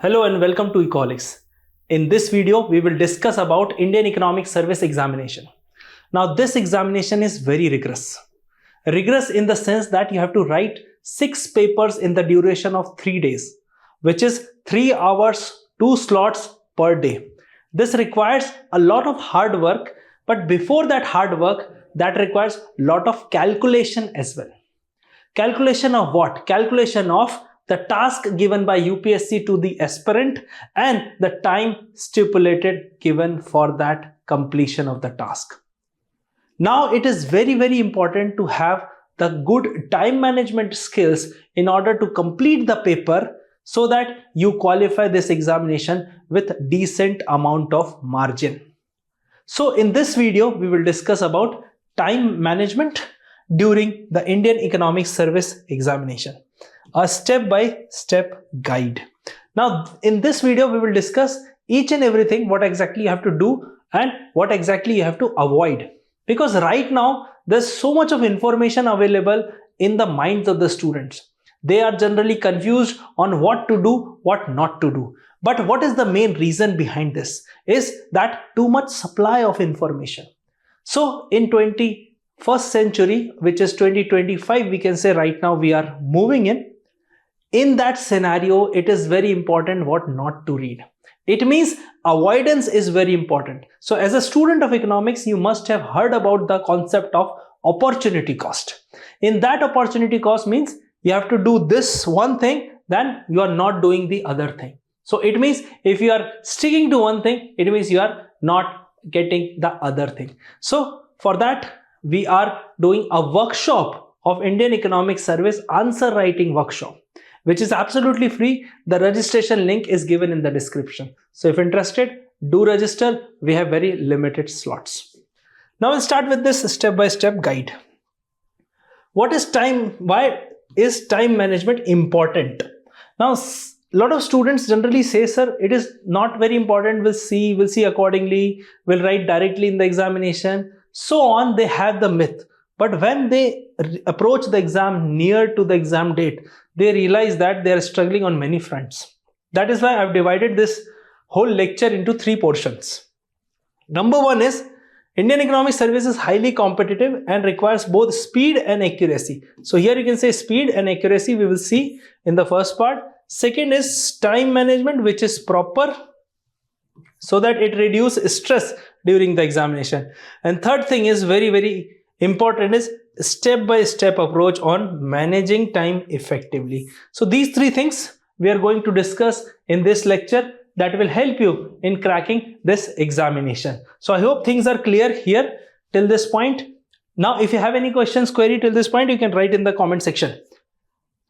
Hello and welcome to Ecoholics. In this video, we will discuss about Indian Economic Service Examination. Now, this examination is very rigorous. Rigorous in the sense that you have to write 6 papers in the duration of 3 days, which is 3 hours, 2 slots per day. This requires a lot of hard work, but before that hard work, that requires a lot of calculation as well. Calculation of what? Calculation of the task given by UPSC to the aspirant and the time stipulated given for that completion of the task. Now it is very important to have the good time management skills in order to complete the paper so that you qualify this examination with decent amount of margin. So in this video, we will discuss about time management during the Indian Economic Service Examination. A step-by-step guide. Now, in this video, we will discuss each and everything, what exactly you have to do and what exactly you have to avoid. Because right now, there's so much of information available in the minds of the students. They are generally confused on what to do, what not to do. But what is the main reason behind this? Is that too much supply of information. So, in 21st century, which is 2025, we can say right now we are moving in. In that scenario, it is very important what not to read. It means avoidance is very important. So as a student of economics, you must have heard about the concept of opportunity cost. In that opportunity cost means you have to do this one thing, then you are not doing the other thing. So it means if you are sticking to one thing, it means you are not getting the other thing. So for that, we are doing a workshop of Indian Economic Service answer writing workshop, which is absolutely free. The registration link is given in the description. So if interested, do register. We have very limited slots. Now we'll start with this step-by-step guide. What is time? Why is time management important? Now, a lot of students generally say, sir, it is not very important. We'll see accordingly. We'll write directly in the examination. So on, they have the myth. But when they approach the exam near to the exam date, they realize that they are struggling on many fronts. That is why I've divided this whole lecture into 3 portions. Number 1 is Indian Economic Service is highly competitive and requires both speed and accuracy. So here you can say speed and accuracy we will see in the first part. Second is time management, which is proper so that it reduces stress during the examination. And third thing is very important is step-by-step approach on managing time effectively. So these 3 things we are going to discuss in this lecture that will help you in cracking this examination. So I hope things are clear here till this point. Now if you have any questions, query till this point, you can write in the comment section.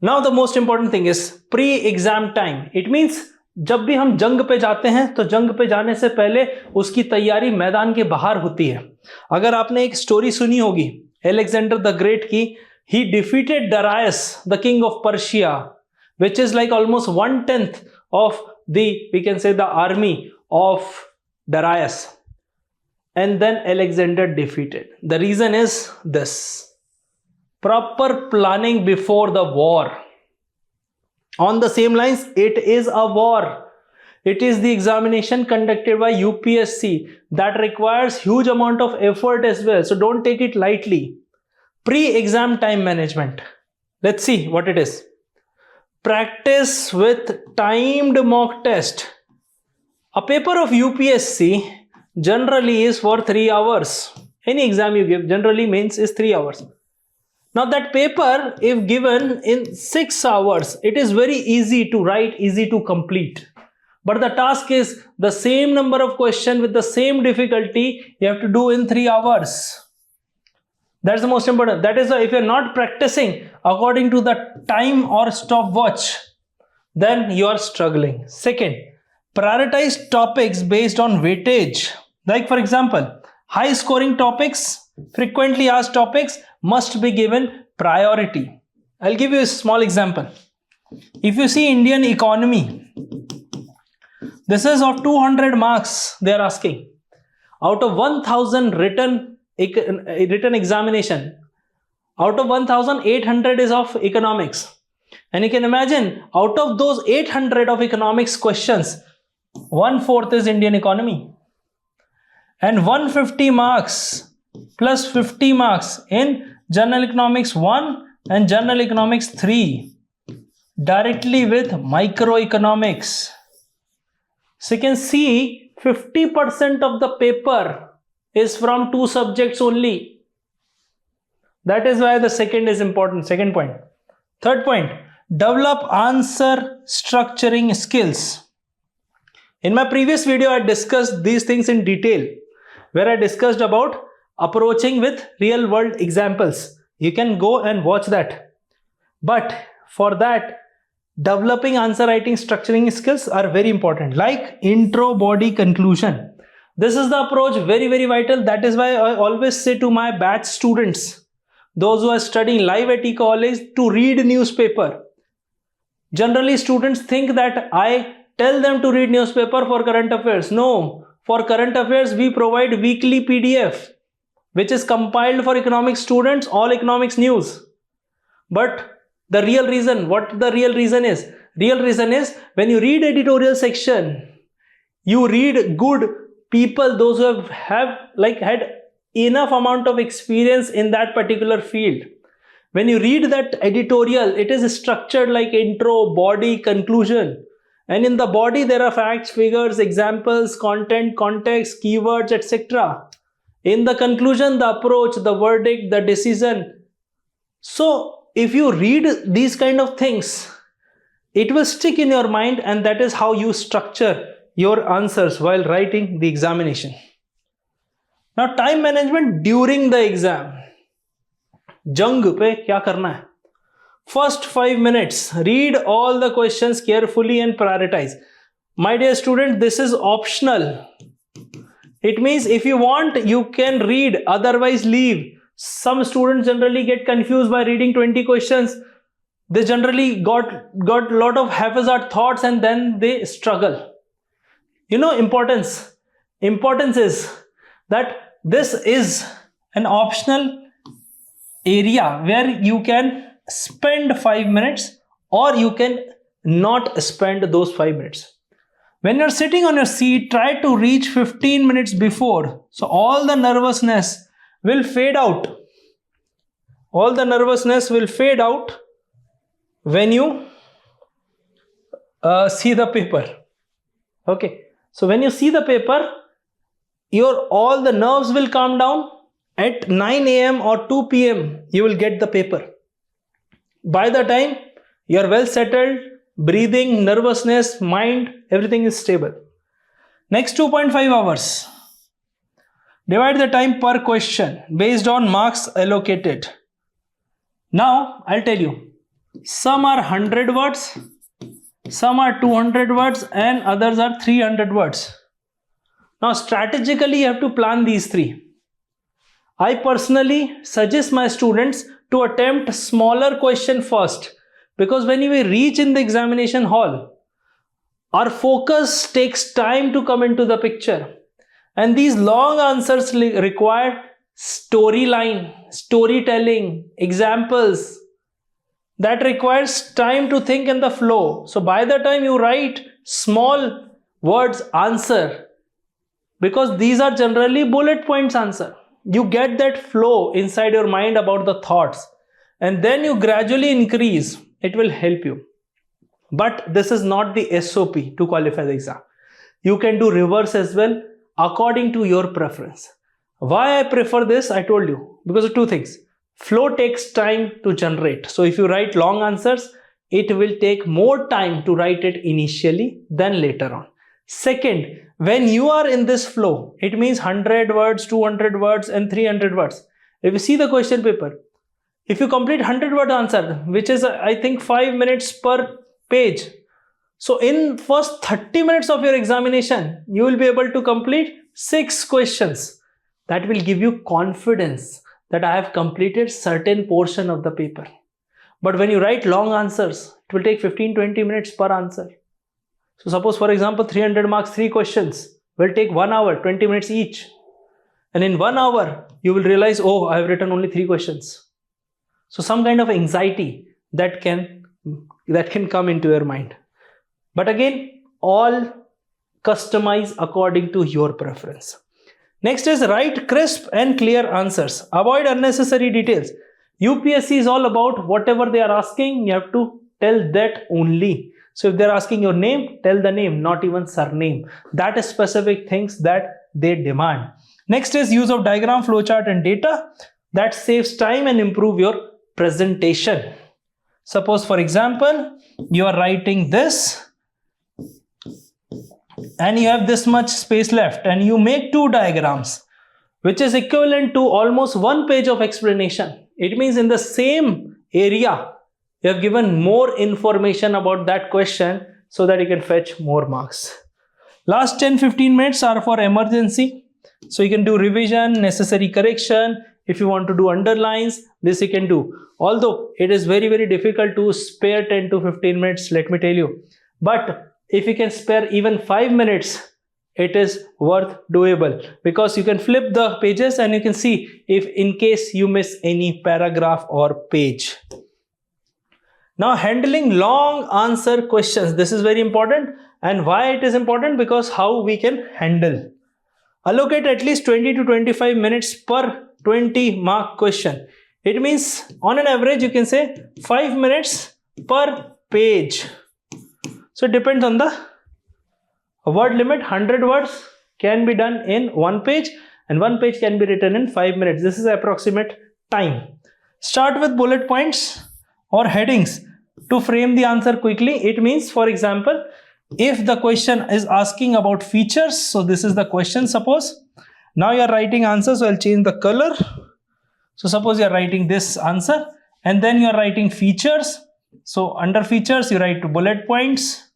Now the most important thing is pre-exam time. It means जब भी हम जंग पे जाते हैं तो जंग पे जाने से पहले उसकी तैयारी मैदान के बाहर होती है. अगर आपने एक स्टोरी सुनी होगी Alexander the Great की, he defeated Darius, the king of Persia, which is like almost 1/10 of the, we can say, the army of Darius. And then Alexander defeated. The reason is this: proper planning before the war. On the same lines, it is a war. It is the examination conducted by UPSC that requires huge amount of effort as well. So don't take it lightly. Pre-exam time management. Let's see what it is. Practice with timed mock test. A paper of UPSC generally is for 3 hours. Any exam you give generally means is 3 hours. Now that paper, if given in 6 hours, it is very easy to write, easy to complete. But the task is the same number of questions with the same difficulty you have to do in 3 hours. That's the most important. That is why if you're not practicing according to the time or stopwatch, then you are struggling. Second, prioritize topics based on weightage. Like for example, high scoring topics, frequently asked topics must be given priority. I'll give you a small example. If you see Indian economy, this is of 200 marks they are asking. Out of 1000 written examination, out of 1800 is of economics. And you can imagine, out of those 800 of economics questions, 1/4 is Indian economy. And 150 marks plus 50 marks in General Economics 1 and General Economics 3, directly with microeconomics. So you can see 50% of the paper is from 2 subjects only. That is why the second is important. Second point. Third point, develop answer structuring skills. In my previous video, I discussed these things in detail, where I discussed about approaching with real world examples. You can go and watch that. But for that, developing answer writing structuring skills are very important, like intro, body, conclusion. This is the approach, very, very vital. That is why I always say to my batch students, those who are studying live at Ecoholics, to read newspaper. Generally, students think that I tell them to read newspaper for current affairs. No, for current affairs, we provide weekly PDF, which is compiled for economics students, all economics news. But the real reason, what the real reason is? Real reason is when you read editorial section, you read good people, those who have had enough amount of experience in that particular field. When you read that editorial, it is structured like intro, body, conclusion. And in the body, there are facts, figures, examples, content, context, keywords, etc. In the conclusion, the approach, the verdict, the decision. So if you read these kind of things, it will stick in your mind, and that is how you structure your answers while writing the examination. Now, time management during the exam. Jung pe kya karna hai? First 5 minutes, read all the questions carefully and prioritize. My dear student, this is optional. It means if you want, you can read, otherwise leave. Some students generally get confused by reading 20 questions. They generally got a lot of haphazard thoughts and then they struggle. You know, importance is that this is an optional area where you can spend 5 minutes or you can not spend those 5 minutes. When you're sitting on your seat, try to reach 15 minutes before. So all the nervousness will fade out. All the nervousness will fade out when you see the paper. Okay. So when you see the paper, all the nerves will calm down. At 9 a.m. or 2 p.m. you will get the paper. By the time you are well settled, breathing, nervousness, mind, everything is stable. Next 2.5 hours. Divide the time per question based on marks allocated. Now I'll tell you, some are 100 words, some are 200 words, and others are 300 words. Now strategically you have to plan these three. I personally suggest my students to attempt smaller question first, because when we reach in the examination hall, our focus takes time to come into the picture, and these long answers require storyline, storytelling, examples. That requires time to think in the flow. So by the time you write small words answer, because these are generally bullet points answer, you get that flow inside your mind about the thoughts, and then you gradually increase. It will help you. But this is not the SOP to qualify the exam. You can do reverse as well according to your preference. Why I prefer this, I told you, because of two things. Flow takes time to generate. So if you write long answers, it will take more time to write it initially than later on. Second, when you are in this flow, it means 100 words, 200 words, and 300 words. If you see the question paper, if you complete 100-word answer, which is I think 5 minutes per page, so in first 30 minutes of your examination, you will be able to complete 6 questions. That will give you confidence that I have completed certain portion of the paper. But when you write long answers, it will take 15-20 minutes per answer. So suppose, for example, 300 marks, 3 questions will take 1 hour, 20 minutes each. And in 1 hour, you will realize, oh, I have written only 3 questions. So some kind of anxiety that can that can come into your mind. But again, all customize according to your preference. Next is write crisp and clear answers. Avoid unnecessary details. UPSC is all about whatever they are asking, you have to tell that only. So if they're asking your name, tell the name, not even surname. That is specific things that they demand. Next is use of diagram, flowchart and data. That saves time and improve your presentation. Suppose for example, you are writing this and you have this much space left and you make 2 diagrams, which is equivalent to almost 1 page of explanation. It means in the same area, you have given more information about that question so that you can fetch more marks. Last 10-15 minutes are for emergency. So you can do revision, necessary correction. If you want to do underlines, this you can do. Although it is very, very difficult to spare 10 to 15 minutes, let me tell you. But if you can spare even 5 minutes, it is worth doable, because you can flip the pages and you can see if in case you miss any paragraph or page. Now, handling long answer questions. This is very important. And why it is important? Because how we can handle. Allocate at least 20 to 25 minutes per 20 mark question. It means on an average you can say 5 minutes per page. So it depends on the word limit. 100 words can be done in 1 page and 1 page can be written in 5 minutes. This is approximate time. Start with bullet points or headings to frame the answer quickly. It means, for example, if the question is asking about features, so this is the question, suppose. Now you are writing answer, so I'll change the color. So suppose you are writing this answer and then you are writing features. So under features, you write 2 bullet points.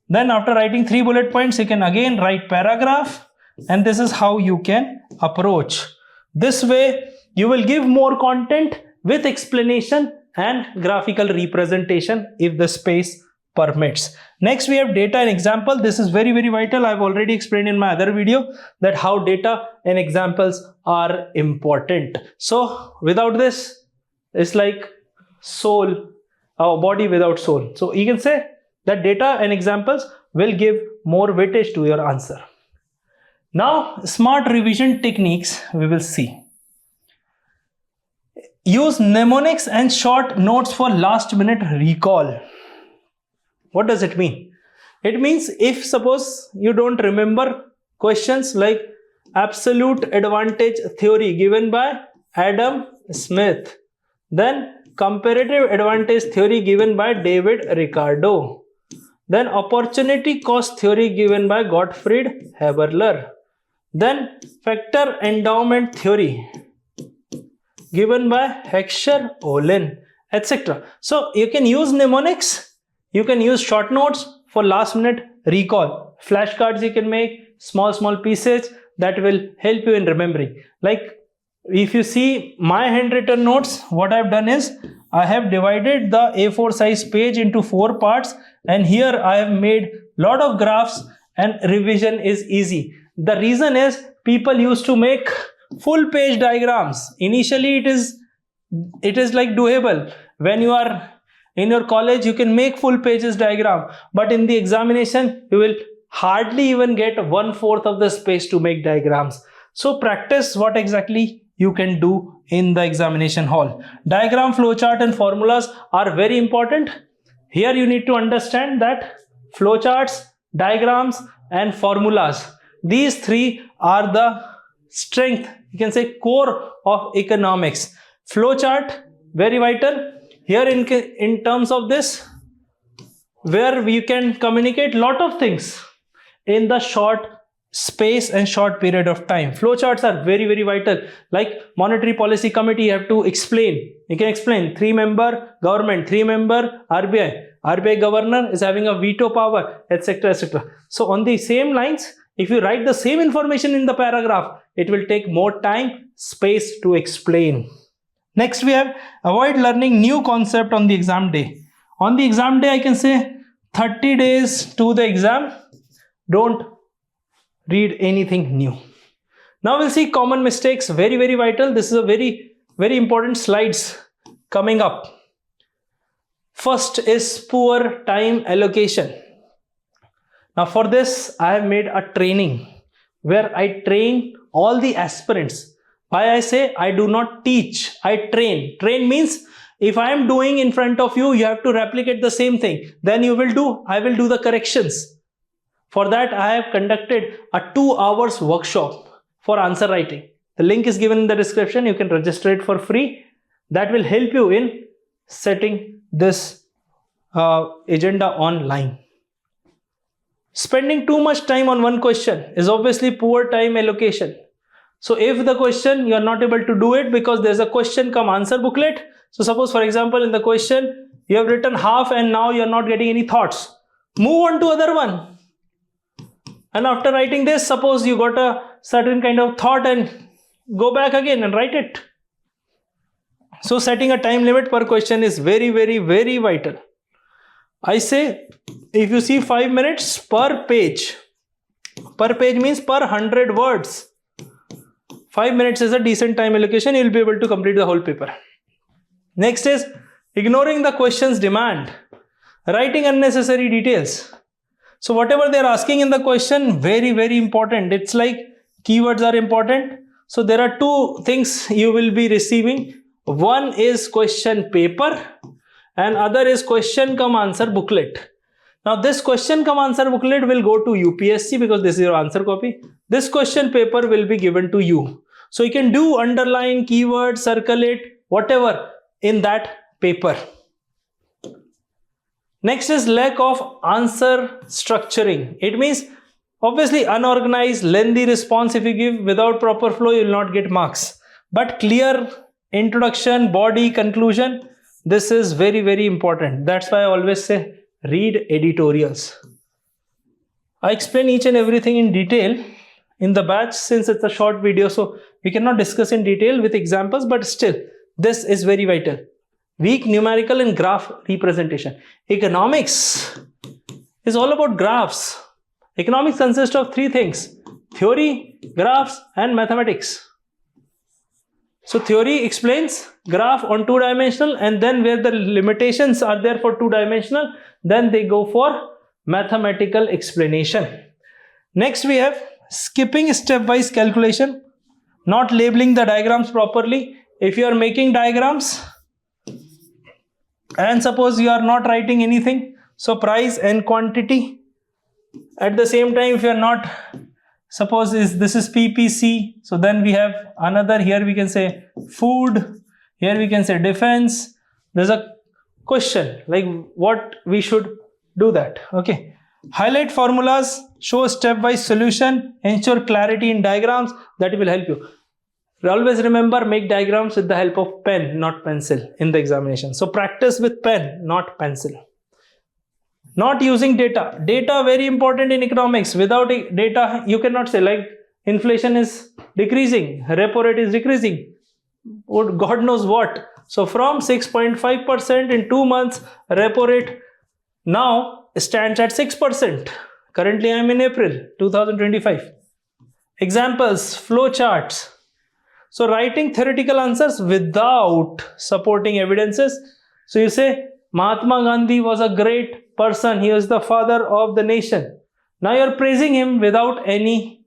Then after writing 3 bullet points, you can again write paragraph, and this is how you can approach. This way, you will give more content with explanation and graphical representation if the space permits. Next, we have data and example. This is very, very vital. I've already explained in my other video that how data and examples are important. So without this, it's like soul, our body without soul. So you can say that data and examples will give more weightage to your answer. Now, smart revision techniques we will see. Use mnemonics and short notes for last minute recall. What does it mean? It means if suppose you don't remember questions like absolute advantage theory given by Adam Smith, then comparative advantage theory given by David Ricardo, then opportunity cost theory given by Gottfried Haberler, then factor endowment theory given by Heckscher Olin, etc. So you can use mnemonics, you can use short notes for last minute recall. Flashcards you can make, small pieces that will help you in remembering. Like if you see my handwritten notes, what I've done is I have divided the A4 size page into 4 parts, and here I have made lot of graphs and revision is easy. The reason is people used to make full page diagrams. Initially it is like doable. When you are in your college, you can make full pages diagram, but in the examination you will hardly even get 1/4 of the space to make diagrams. So practice what exactly you can do in the examination hall. Diagram, flowchart and formulas are very important. Here you need to understand that flowcharts, diagrams and formulas, these 3 are the strength, you can say core of economics. Flowchart, very vital. Here in terms of this, where we can communicate lot of things in the short space and short period of time. Flowcharts are very, very vital. Like monetary policy committee, you have to explain. You can explain 3-member government, 3-member RBI. RBI governor is having a veto power, etc., etc. So on the same lines, if you write the same information in the paragraph, it will take more time, space to explain. Next we have avoid learning new concept on the exam day. On the exam day, I can say 30 days to the exam, don't read anything new. Now we'll see common mistakes, very, very vital. This is a very, very important slides coming up. First is poor time allocation. Now for this, I have made a training where I train all the aspirants. Why I say I do not teach, I train. Train means if I am doing in front of you, you have to replicate the same thing. Then I will do the corrections. For that, I have conducted a 2 hours workshop for answer writing. The link is given in the description. You can register it for free. That will help you in setting this agenda online. Spending too much time on one question is obviously poor time allocation. So if the question you are not able to do it because there's a question come answer booklet. So suppose for example in the question you have written half and now you are not getting any thoughts. Move on to other one. And after writing this, suppose you got a certain kind of thought and go back again and write it. So setting a time limit per question is very, very, very vital. I say if you see 5 minutes per page means per 100 words. 5 minutes is a decent time allocation. You will be able to complete the whole paper. Next is ignoring the question's demand. Writing unnecessary details. So whatever they are asking in the question, very, very important. It's like keywords are important. So there are two things you will be receiving. One is question paper and other is question come answer booklet. Now this question come answer booklet will go to UPSC because this is your answer copy. This question paper will be given to you. So you can do underline, keyword, circle it, whatever in that paper. Next is lack of answer structuring. It means obviously unorganized, lengthy response if you give without proper flow, you will not get marks. But clear introduction, body, conclusion, this is very, very important. That's why I always say read editorials. I explain each and everything in detail in the batch since it's a short video, so we cannot discuss in detail with examples, but still this is very vital. Weak numerical and graph representation. Economics is all about graphs. Economics consists of three things: theory, graphs and mathematics. So theory explains graph on two-dimensional, and then where the limitations are there for two-dimensional, then they go for mathematical explanation. Next we have skipping stepwise calculation, not labeling the diagrams properly. If you are making diagrams and suppose you are not writing anything, so price and quantity. At the same time, if you are not, suppose this is PPC, so then we have another, here we can say food, here we can say defense. There's a question like what we should do that. Okay, highlight formulas, show stepwise solution, ensure clarity in diagrams. That will help you. Always remember, make diagrams with the help of pen, not pencil in the examination. So practice with pen, not pencil. Not using data. Data very important in economics. Without data, you cannot say like inflation is decreasing, repo rate is decreasing, God knows what. So from 6.5% in 2 months, repo rate now stands at 6%. Currently I am in April 2025. Examples, flow charts. So writing theoretical answers without supporting evidences. So you say Mahatma Gandhi was a great person. He was the father of the nation. Now you are praising him without any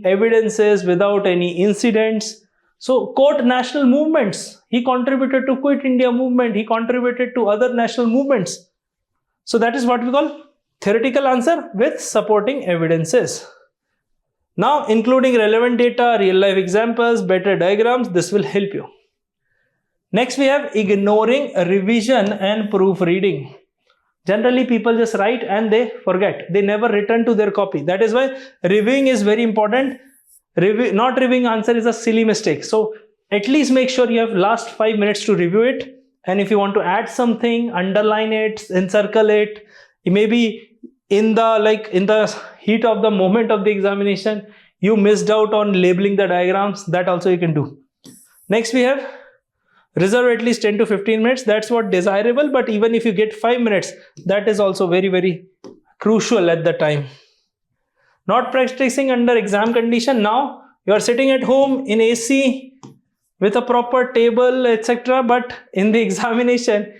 evidences, without any incidents. So quote national movements. He contributed to Quit India movement. He contributed to other national movements. So that is what we call theoretical answer with supporting evidences. Now including relevant data, real life examples, better diagrams, this will help you. Next we have ignoring revision and proofreading. Generally people just write and they forget. They never return to their copy. That is why reviewing is very important. Not reviewing answer is a silly mistake. So at least make sure you have last 5 minutes to review it. And if you want to add something, underline it, encircle it. Maybe in the heat of the moment of the examination, you missed out on labeling the diagrams. That also you can do. Next we have reserve at least 10 to 15 minutes. That's what desirable. But even if you get 5 minutes, that is also very, very crucial at the time. Not practicing under exam condition. Now you are sitting at home in AC with a proper table, etc. But in the examination,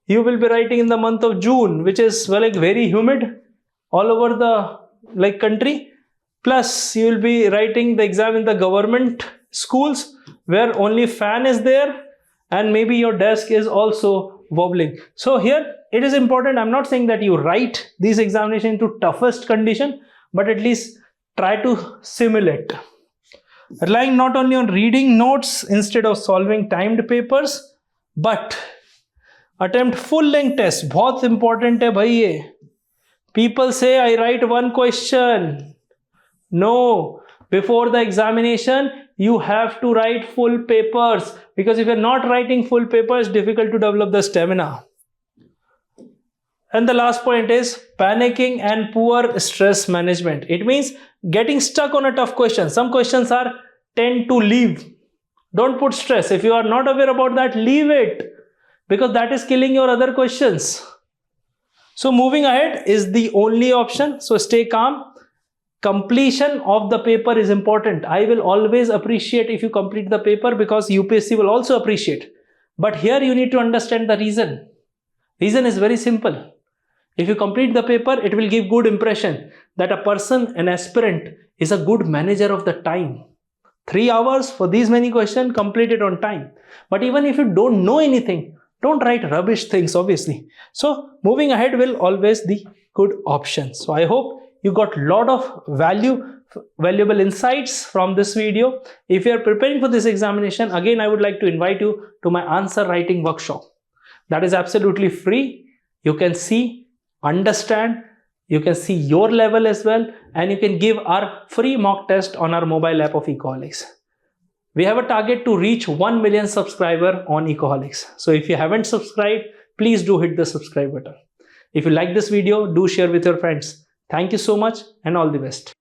you will be writing in the month of June, which is very humid all over the country. Plus you will be writing the exam in the government schools where only fan is there and maybe your desk is also wobbling. So here it is important. I'm not saying that you write these examinations into toughest condition, but at least try to simulate. Relying not only on reading notes instead of solving timed papers, but attempt full length test. बहुत important है भाई ये. People say I write one question. No, before the examination you have to write full papers, because if you're not writing full papers, it's difficult to develop the stamina. And the last point is panicking and poor stress management. It means getting stuck on a tough question. Some questions tend to leave. Don't put stress. If you are not aware about that, leave it, because that is killing your other questions. So moving ahead is the only option. So stay calm. Completion of the paper is important. I will always appreciate if you complete the paper, because UPSC will also appreciate. But here you need to understand the reason. Reason is very simple. If you complete the paper, it will give good impression that a person, an aspirant, is a good manager of the time. 3 hours for these many questions, complete it on time. But even if you don't know anything, don't write rubbish things, obviously. So moving ahead will always be good option. So I hope you got a lot of valuable insights from this video. If you are preparing for this examination, again I would like to invite you to my answer writing workshop. That is absolutely free. You can see, understand, you can see your level as well, and you can give our free mock test on our mobile app of Ecoholics. We have a target to reach 1 million subscribers on Ecoholics. So if you haven't subscribed, please do hit the subscribe button. If you like this video, do share with your friends. Thank you so much and all the best.